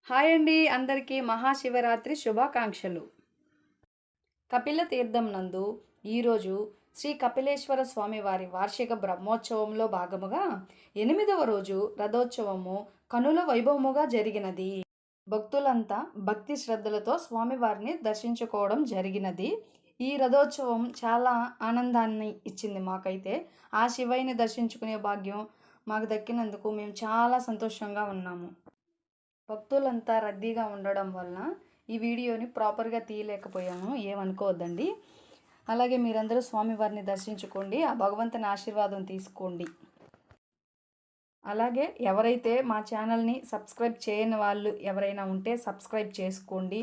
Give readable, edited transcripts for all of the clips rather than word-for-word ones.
Hi అండి, అందరికీ మహాశివరాత్రి శుభాకాంక్షలు. కపిల తీర్థం నందు ఈరోజు శ్రీ కపిలేశ్వర స్వామివారి వార్షిక బ్రహ్మోత్సవంలో భాగముగా 8వ రోజు రథోత్సవము కనుల వైభవముగా జరిగినది. భక్తులంతా భక్తి శ్రద్ధలతో స్వామివారిని దర్శించుకోవడం జరిగినది. ఈ రథోత్సవం చాలా ఆనందాన్ని ఇచ్చింది మాకైతే. ఆ శివయ్యని దర్శించుకునే భాగ్యం మాకు దక్కినందుకు మేము చాలా సంతోషంగా ఉన్నాము. భక్తులంతా రద్దీగా ఉండడం వలన ఈ వీడియోని ప్రాపర్గా తీయలేకపోయాను, ఏమనుకోవద్దండి. అలాగే మీరందరూ స్వామివారిని దర్శించుకోండి, ఆ భగవంతుని ఆశీర్వాదం తీసుకోండి. అలాగే ఎవరైతే మా ఛానల్ని సబ్స్క్రైబ్ చేయని వాళ్ళు ఎవరైనా ఉంటే సబ్స్క్రైబ్ చేసుకోండి.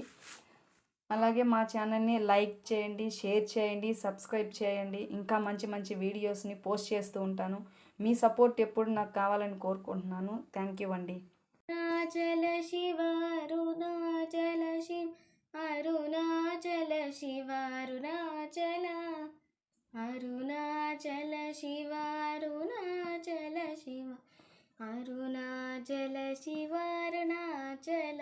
అలాగే మా ఛానల్ని లైక్ చేయండి, షేర్ చేయండి, సబ్స్క్రైబ్ చేయండి. ఇంకా మంచి మంచి వీడియోస్ని పోస్ట్ చేస్తూ ఉంటాను. మీ సపోర్ట్ ఎప్పుడు నాకు కావాలని కోరుకుంటున్నాను. థ్యాంక్ యూ అండి. అరుణాచల శివ అరుణాచల శివ అరుణాచల శివ అరుణాచల అరుణాచల శివ అరుణాచల శివ అరుణాచల శివ అరుణాచల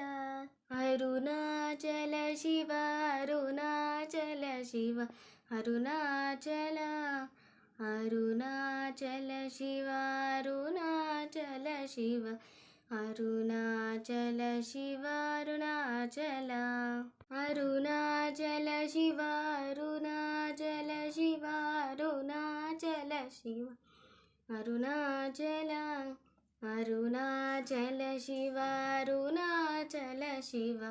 అరుణాచల శివ అరుణాచల శివ అరుణాచల అరుణాచల శివ అరుణాచల శివ అరుణాచల శివ అరుణాచల అరుణాచల శివ అరుణాచల శివ అరుణాచల శివ అరుణాచల అరుణాచల శివ అరుణాచల శివ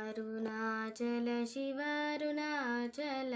అరుణాచల శివ అరుణాచల